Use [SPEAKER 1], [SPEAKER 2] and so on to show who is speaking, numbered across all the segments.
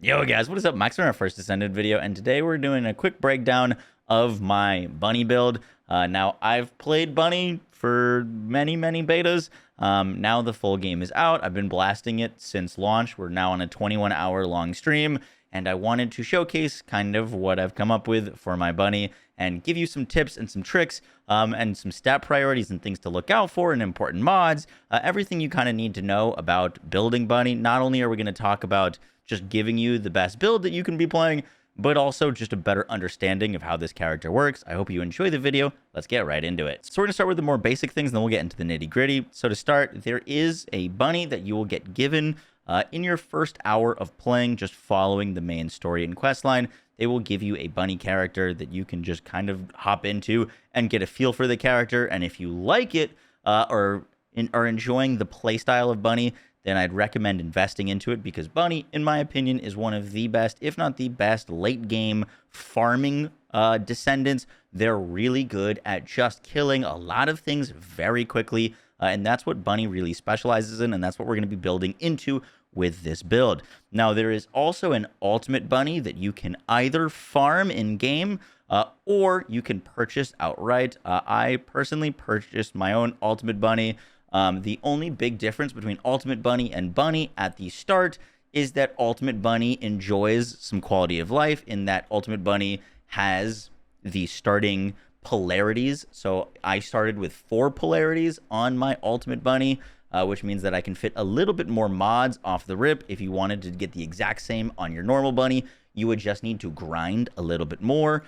[SPEAKER 1] Yo guys, what is up? Max on our First Descendant video, and today we're doing a quick breakdown of my bunny build. Now, I've played bunny for many betas. Now the full game is out. I've been blasting it since launch. We're now on a 21-hour long stream, and I wanted to showcase kind of what I've come up with for my bunny and give you some tips and some tricks and some stat priorities and things to look out for and important mods, everything you kind of need to know about building bunny. Not only are we going to talk about just giving you the best build that you can be playing, but also just a better understanding of how this character works. I hope you enjoy the video. Let's get right into it. So we're going to start with the more basic things, and then we'll get into the nitty gritty. So to start, there is a bunny that you will get given in your first hour of playing, just following the main story and quest line. They will give you a bunny character that you can just kind of hop into and get a feel for the character. And if you like it or are enjoying the playstyle of bunny, then I'd recommend investing into it, because bunny, in my opinion, is one of the best, if not the best, late game farming descendants. They're really good at just killing a lot of things very quickly, and that's what bunny really specializes in, and that's what we're going to be building into with this build. Now, there is also an ultimate bunny that you can either farm in game or you can purchase outright. I personally purchased my own ultimate bunny. The only big difference between Ultimate Bunny and Bunny at the start is that Ultimate Bunny enjoys some quality of life, in that Ultimate Bunny has the starting polarities. So I started with 4 polarities on my Ultimate Bunny, which means that I can fit a little bit more mods off the rip. If you wanted to get the exact same on your normal bunny, you would just need to grind a little bit more.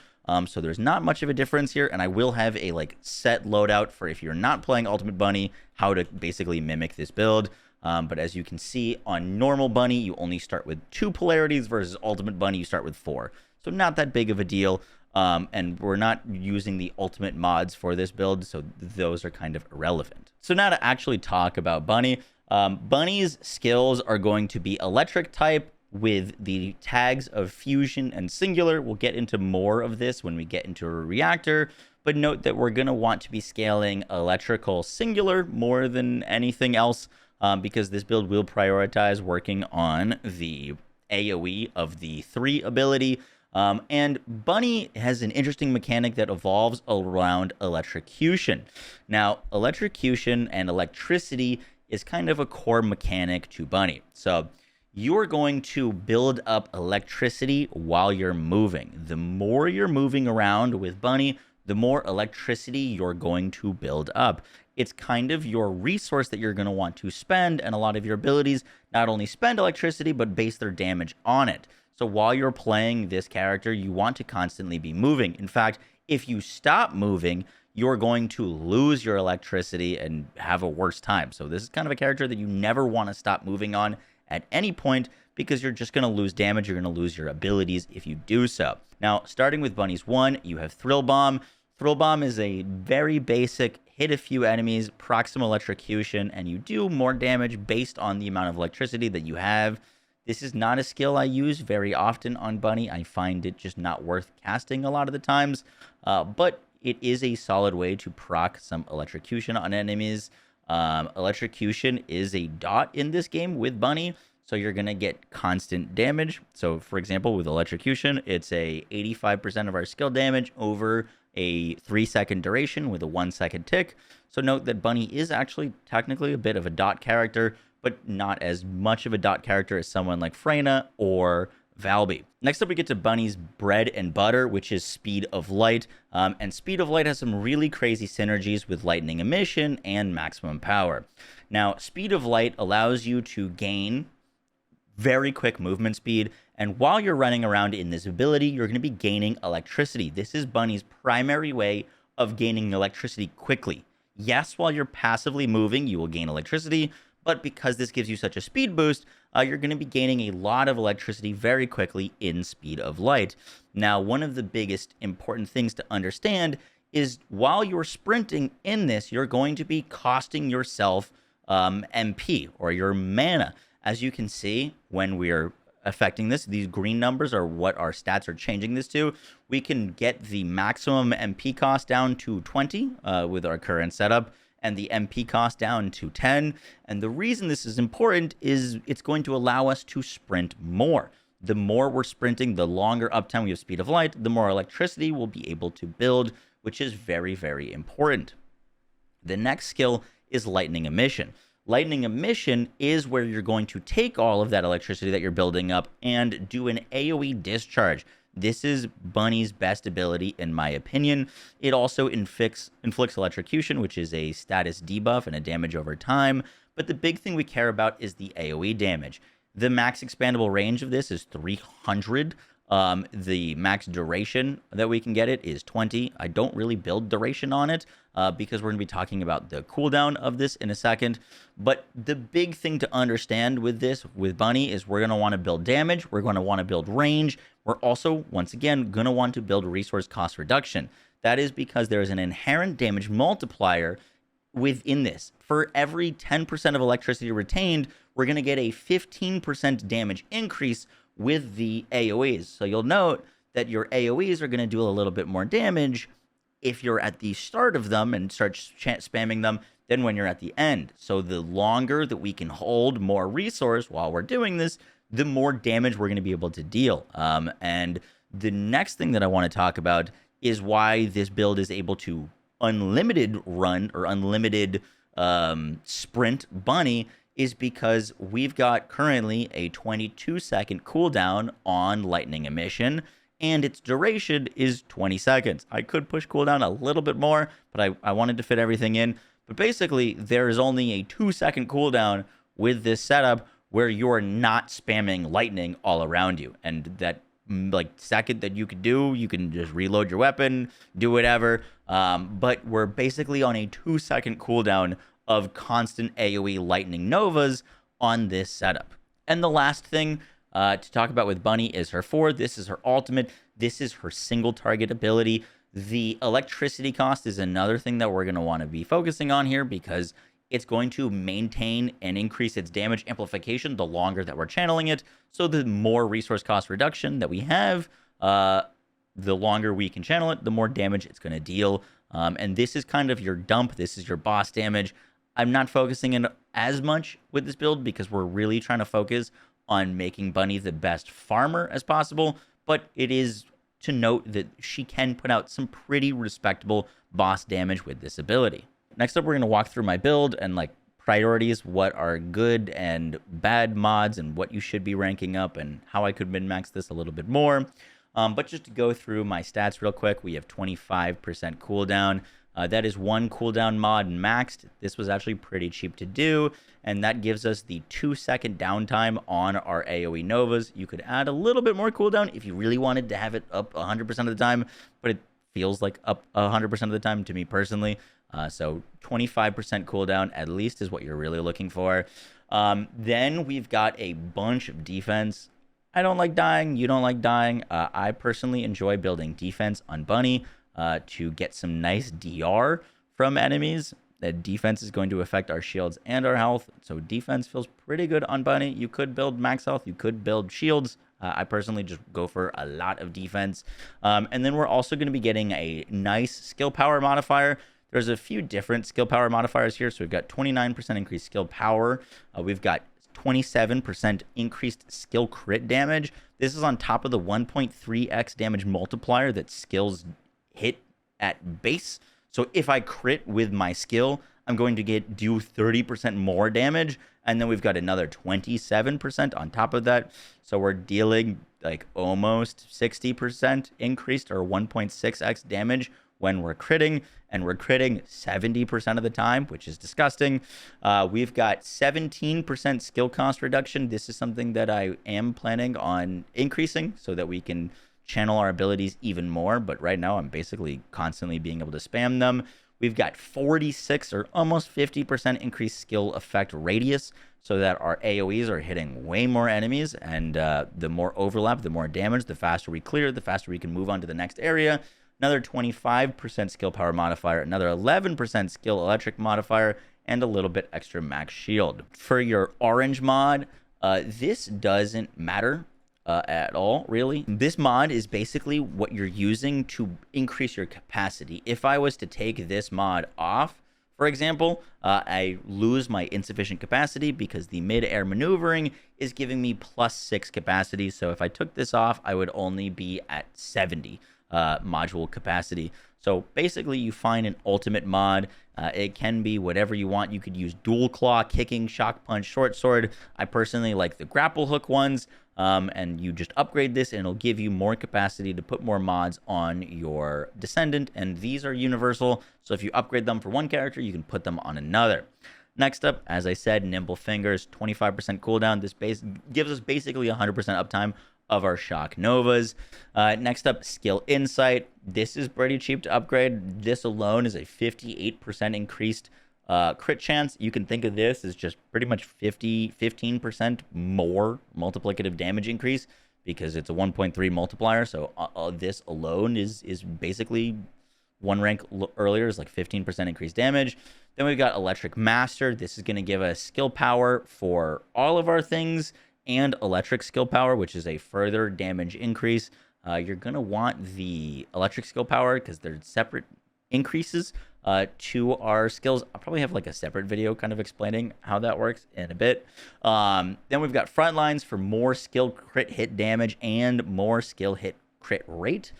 [SPEAKER 1] So there's not much of a difference here, and I will have a set loadout for if you're not playing Ultimate Bunny, how to basically mimic this build. But as you can see, on normal bunny, you only start with 2 polarities versus Ultimate Bunny, you start with 4. So not that big of a deal. And we're not using the ultimate mods for this build, so those are kind of irrelevant. So now to actually talk about bunny, bunny's skills are going to be electric type, with the tags of fusion and singular. We'll get into more of this when we get into a reactor, but note that we're going to want to be scaling electrical singular more than anything else, because this build will prioritize working on the AoE of the 3 ability. And bunny has an interesting mechanic that evolves around electrocution. Now, electrocution and electricity is kind of a core mechanic to bunny. So you're going to build up electricity while you're moving. The more you're moving around with bunny, the more electricity you're going to build up. It's kind of your resource that you're going to want to spend, and a lot of your abilities not only spend electricity, but base their damage on it. So while you're playing this character, you want to constantly be moving. In fact, if you stop moving, you're going to lose your electricity and have a worse time. So this is kind of a character that you never want to stop moving on at any point, because you're just going to lose damage. You're going to lose your abilities if you do so. Now, starting with bunnies 1, you have Thrill Bomb. Thrill Bomb is a very basic hit a few enemies, proximal electrocution, and you do more damage based on the amount of electricity that you have. This is not a skill I use very often on bunny. I find it just not worth casting a lot of the times, but it is a solid way to proc some electrocution on enemies. Electrocution is a dot in this game with bunny, so you're going to get constant damage. So for example, with electrocution, it's a 85% of our skill damage over a 3-second duration with a 1-second tick. So note that bunny is actually technically a bit of a dot character, but not as much of a dot character as someone like Freyna or Valby. Next up, we get to bunny's bread and butter, which is speed of light. And speed of light has some really crazy synergies with lightning emission and maximum power. Now, speed of light allows you to gain very quick movement speed. And while you're running around in this ability, you're going to be gaining electricity. This is bunny's primary way of gaining electricity quickly. Yes, while you're passively moving, you will gain electricity, but because this gives you such a speed boost, you're going to be gaining a lot of electricity very quickly in speed of light. Now, one of the biggest important things to understand is while you're sprinting in this, you're going to be costing yourself MP, or your mana. As you can see, when we're affecting this, these green numbers are what our stats are changing this to. We can get the maximum MP cost down to 20 with our current setup, and the MP cost down to 10. And the reason this is important is it's going to allow us to sprint more. The more we're sprinting, the longer uptime we have speed of light, the more electricity we'll be able to build, which is very, very important. The next skill is lightning emission. Lightning emission is where you're going to take all of that electricity that you're building up and do an AoE discharge. This is Bunny's best ability, in my opinion. It also inflicts electrocution, which is a status debuff and a damage over time. But the big thing we care about is the AoE damage. The max expandable range of this is 300. The max duration that we can get it is 20. I don't really build duration on it because we're going to be talking about the cooldown of this in a second. But the big thing to understand with this, with Bunny, is we're going to want to build damage. We're going to want to build range. We're also, once again, going to want to build resource cost reduction. That is because there is an inherent damage multiplier within this. For every 10% of electricity retained, we're going to get a 15% damage increase with the AoEs. So you'll note that your AoEs are going to do a little bit more damage if you're at the start of them and start spamming them than when you're at the end. So the longer that we can hold more resource while we're doing this, the more damage we're going to be able to deal. And the next thing that I want to talk about is why this build is able to unlimited run or unlimited sprint Bunny, is because we've got currently a 22-second cooldown on lightning emission, and its duration is 20 seconds. I could push cooldown a little bit more, but I wanted to fit everything in. But basically, there is only a 2-second cooldown with this setup where you're not spamming lightning all around you. And that second that you could do, you can just reload your weapon, do whatever. But we're basically on a 2-second cooldown of constant AoE lightning novas on this setup. And the last thing to talk about with Bunny is her 4. This is her ultimate. This is her single target ability. The electricity cost is another thing that we're going to want to be focusing on here, because it's going to maintain and increase its damage amplification the longer that we're channeling it. So the more resource cost reduction that we have, the longer we can channel it, the more damage it's going to deal. And this is kind of your dump. This is your boss damage. I'm not focusing in as much with this build because we're really trying to focus on making Bunny the best farmer as possible. But it is to note that she can put out some pretty respectable boss damage with this ability. Next up, we're going to walk through my build and priorities, what are good and bad mods and what you should be ranking up and how I could min-max this a little bit more. But just to go through my stats real quick, we have 25% cooldown. That is one cooldown mod maxed. This was actually pretty cheap to do, and that gives us the 2-second downtime on our AoE Novas. You could add a little bit more cooldown if you really wanted to have it up 100% of the time, but it feels like up 100% of the time to me personally. So 25% cooldown at least is what you're really looking for. Then we've got a bunch of defense. I don't like dying. You don't like dying. I personally enjoy building defense on Bunny to get some nice DR from enemies. That defense is going to affect our shields and our health. So defense feels pretty good on Bunny. You could build max health. You could build shields. I personally just go for a lot of defense. And then we're also going to be getting a nice skill power modifier. There's a few different skill power modifiers here. So we've got 29% increased skill power. We've got 27% increased skill crit damage. This is on top of the 1.3x damage multiplier that skills hit at base. So if I crit with my skill, I'm going to do 30% more damage. And then we've got another 27% on top of that. So we're dealing almost 60% increased or 1.6x damage when we're critting, and we're critting 70% of the time, which is disgusting. We've got 17% skill cost reduction. This is something that I am planning on increasing so that we can channel our abilities even more. But right now, I'm basically constantly being able to spam them. We've got 46 or almost 50% increased skill effect radius so that our AoEs are hitting way more enemies. And the more overlap, the more damage, the faster we clear, the faster we can move on to the next area. Another 25% skill power modifier, another 11% skill electric modifier, and a little bit extra max shield. For your orange mod, this doesn't matter at all, really. This mod is basically what you're using to increase your capacity. If I was to take this mod off For example, I lose my insufficient capacity because the mid-air maneuvering is giving me +6 capacity. So if I took this off, I would only be at 70 module capacity. So basically, you find an ultimate mod. It can be whatever you want. You could use dual claw, kicking, shock punch, short sword. I personally like the grapple hook ones. And you just upgrade this and it'll give you more capacity to put more mods on your Descendant, and these are universal, so if you upgrade them for one character, you can put them on another. Next up, as I said, Nimble Fingers, 25% cooldown. This gives us basically 100% uptime of our Shock Novas. Next up, Skill Insight. This is pretty cheap to upgrade. This alone is a 58% increased crit chance. You can think of this as just pretty much 15% more multiplicative damage increase because it's a 1.3 multiplier. So this alone is basically one rank earlier is like 15% increased damage. Then we've got Electric Master. This is going to give us skill power for all of our things and electric skill power, which is a further damage increase. You're going to want the electric skill power because they're separate increases to our skills. I'll probably have like a separate video kind of explaining how that works in a bit. Then we've got Frontlines for more skill crit hit damage and more skill hit crit rate,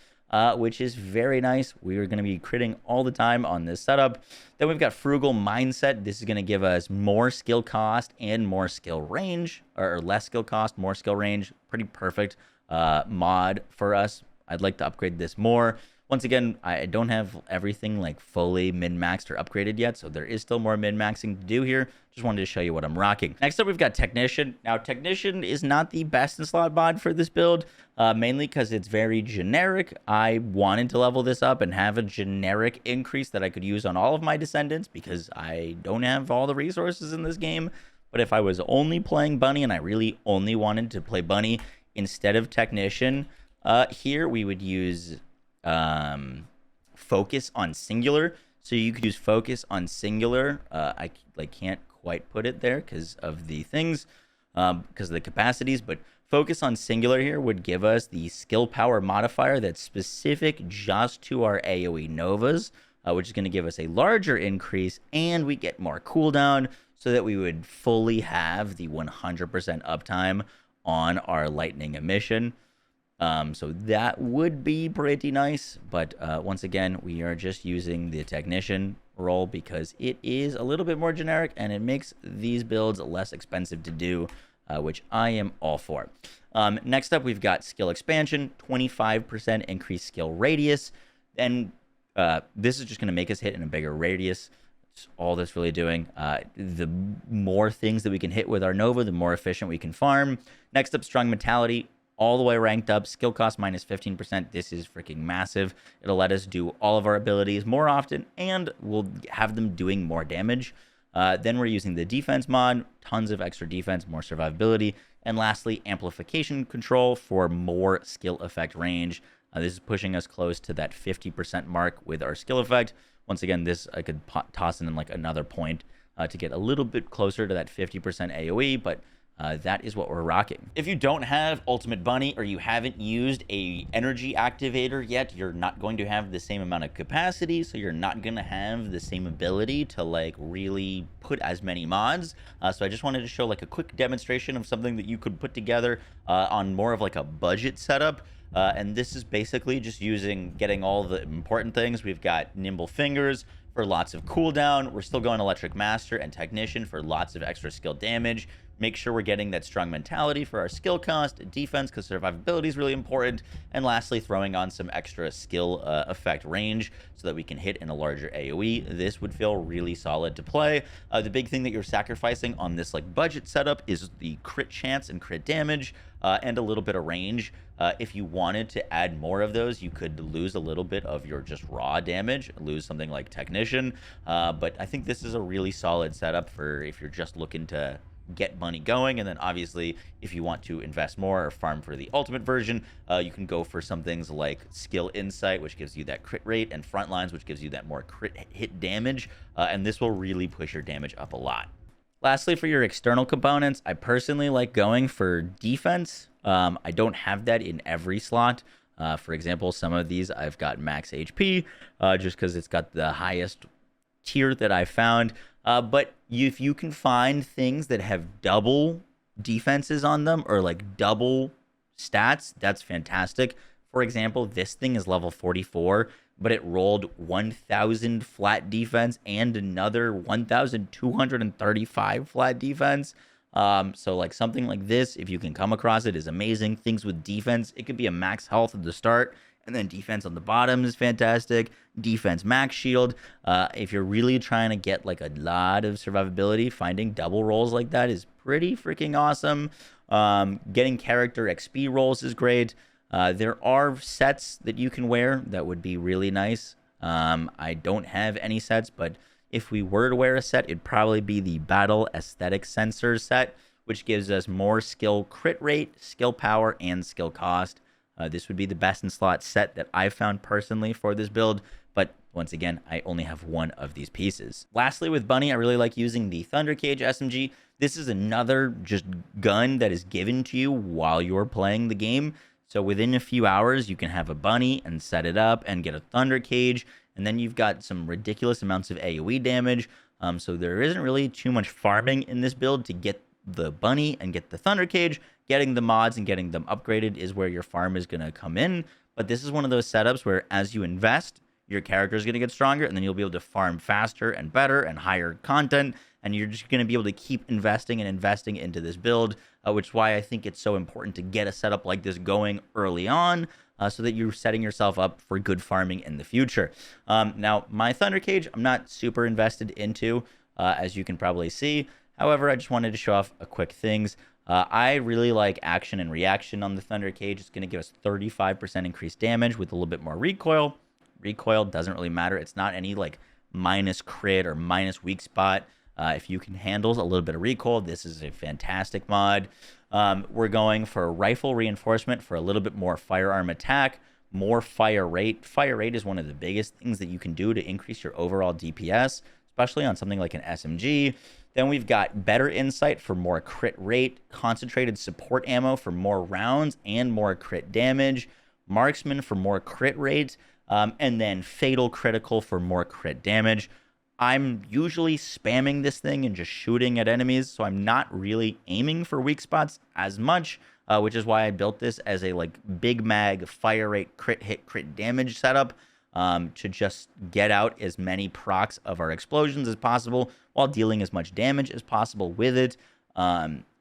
[SPEAKER 1] which is very nice. We are going to be critting all the time on this setup. Then we've got Frugal Mindset. This is going to give us more skill cost and more skill range, or less skill cost, more skill range. Pretty perfect mod for us. I'd like to upgrade this more. Once again, I don't have everything like fully min-maxed or upgraded yet, so there is still more min-maxing to do here. Just wanted to show you what I'm rocking. Next up, we've got Technician. Now, Technician is not the best in slot mod for this build, mainly because it's very generic. I wanted to level this up and have a generic increase that I could use on all of my Descendants because I don't have all the resources in this game. But if I was only playing Bunny and I really only wanted to play Bunny instead of Technician, here we would use Focus on Singular. So you could use Focus on Singular. I can't quite put it there because of the things, because of the capacities, but Focus on Singular here would give us the skill power modifier that's specific just to our AoE Novas, which is going to give us a larger increase, and we get more cooldown so that we would fully have the 100% uptime on our lightning emission. So that would be pretty nice, but once again, we are just using the Technician role because it is a little bit more generic and it makes these builds less expensive to do, which I am all for. Next up, we've got Skill Expansion, 25% increased skill radius, and this is just going to make us hit in a bigger radius. That's all that's really doing. The more things that we can hit with our Nova, the more efficient we can farm. Next up, Strong Mentality. All the way ranked up, skill cost minus 15%. This is freaking massive. It'll let us do all of our abilities more often, and we'll have them doing more damage. Then we're using the defense mod, tons of extra defense, more survivability, and lastly, amplification control for more skill effect range. This is pushing us close to that 50% mark with our skill effect. Once again, this I could toss in like another point to get a little bit closer to that 50% AoE, but that is what we're rocking. If you don't have Ultimate Bunny or you haven't used a energy activator yet, you're not going to have the same amount of capacity, so you're not going to have the same ability to like really put as many mods. So I just wanted to show like a quick demonstration of something that you could put together on more of like a budget setup. And this is basically just getting all the important things. We've got Nimble Fingers for lots of cooldown. We're still going Electric Master and Technician for lots of extra skill damage. Make sure we're getting that Strong Mentality for our skill cost, defense because survivability is really important, and lastly, throwing on some extra skill effect range so that we can hit in a larger AoE. This would feel really solid to play. The big thing that you're sacrificing on this like budget setup is the crit chance and crit damage and a little bit of range. If you wanted to add more of those, you could lose a little bit of your just raw damage, lose something like Technician. But I think this is a really solid setup for if you're just looking to get money going, and then obviously if you want to invest more or farm for the ultimate version, you can go for some things like Skill Insight, which gives you that crit rate, and Frontlines, which gives you that more crit hit damage, and this will really push your damage up a lot. Lastly, for your external components, I personally like going for defense. I don't have that in every slot. For example, some of these I've got max HP just because it's got the highest tier that I found. But if you can find things that have double defenses on them or like double stats, that's fantastic. For example, this thing is level 44, but it rolled 1,000 flat defense and another 1,235 flat defense. So like something like this, if you can come across it, is amazing. Things with defense, it could be a max health at the start, and then defense on the bottom is fantastic. Defense max shield. If you're really trying to get like a lot of survivability, finding double rolls like that is pretty freaking awesome. Getting character XP rolls is great. There are sets that you can wear that would be really nice. I don't have any sets, but if we were to wear a set, it'd probably be the Battle Aesthetic Sensor set, which gives us more skill crit rate, skill power, and skill cost. This would be the best in slot set that I've found personally for this build, but once again, I only have one of these pieces. Lastly, with Bunny, I really like using the Thundercage SMG. This is another just gun that is given to you while you're playing the game. So within a few hours, you can have a Bunny and set it up and get a Thundercage, and then you've got some ridiculous amounts of AoE damage. So there isn't really too much farming in this build to get the Bunny and get the Thundercage. Getting the mods and getting them upgraded is where your farm is going to come in. But this is one of those setups where as you invest, your character is going to get stronger, and then you'll be able to farm faster and better and higher content, and you're just going to be able to keep investing and investing into this build, which is why I think it's so important to get a setup like this going early on, so that you're setting yourself up for good farming in the future. Now, my Thundercage, I'm not super invested into, as you can probably see. However, I just wanted to show off a quick things. I really like action and reaction on the Thundercage. It's going to give us 35% increased damage with a little bit more recoil. Recoil doesn't really matter. It's not any like minus crit or minus weak spot. If you can handle a little bit of recoil, this is a fantastic mod. We're going for rifle reinforcement for a little bit more firearm attack, more fire rate. Fire rate is one of the biggest things that you can do to increase your overall DPS, especially on something like an SMG. Then we've got better insight for more crit rate, concentrated support ammo for more rounds and more crit damage, marksman for more crit rate, and then fatal critical for more crit damage. I'm usually spamming this thing and just shooting at enemies, so I'm not really aiming for weak spots as much, which is why I built this as a like big mag fire rate crit hit crit damage setup, to just get out as many procs of our explosions as possible while dealing as much damage as possible with it.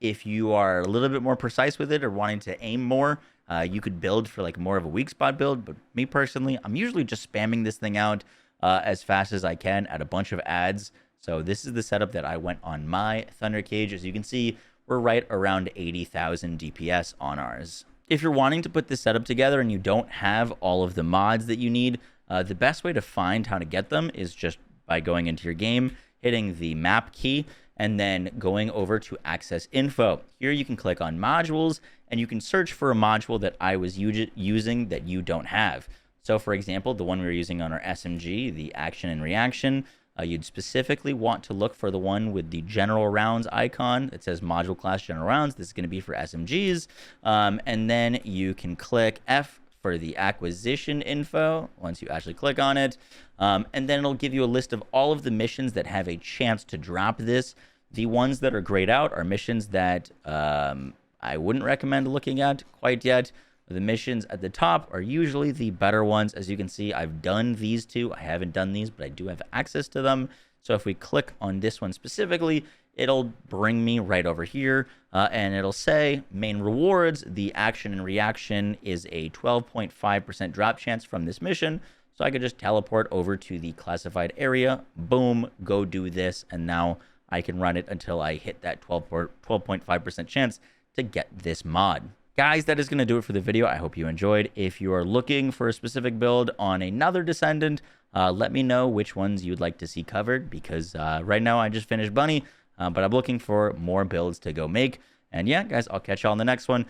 [SPEAKER 1] If you are a little bit more precise with it or wanting to aim more, you could build for like more of a weak spot build, but me personally, I'm usually just spamming this thing out as fast as I can at a bunch of ads. So this is the setup that I went on my Thundercage. As you can see, we're right around 80,000 DPS on ours. If you're wanting to put this setup together and you don't have all of the mods that you need, the best way to find how to get them is just by going into your game, hitting the map key, and then going over to access info. Here you can click on modules, and you can search for a module that I was using that you don't have. So for example, the one we were using on our SMG, the action and reaction, you'd specifically want to look for the one with the general rounds icon that says module class general rounds. This is going to be for SMGs. And then you can click F for the acquisition info once you actually click on it. And then it'll give you a list of all of the missions that have a chance to drop this. The ones that are grayed out are missions that I wouldn't recommend looking at quite yet. The missions at the top are usually the better ones. As you can see, I've done these two. I haven't done these, but I do have access to them. So if we click on this one specifically, it'll bring me right over here, and it'll say main rewards. The action and reaction is a 12.5% drop chance from this mission. So I could just teleport over to the classified area, boom, go do this, and now I can run it until I hit that 12.5% chance to get this mod. Guys, that is going to do it for the video. I hope you enjoyed. If you are looking for a specific build on another Descendant, let me know which ones you'd like to see covered, because right now I just finished Bunny, but I'm looking for more builds to go make. And yeah, guys, I'll catch y'all on the next one,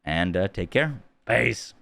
[SPEAKER 1] and take care. Peace.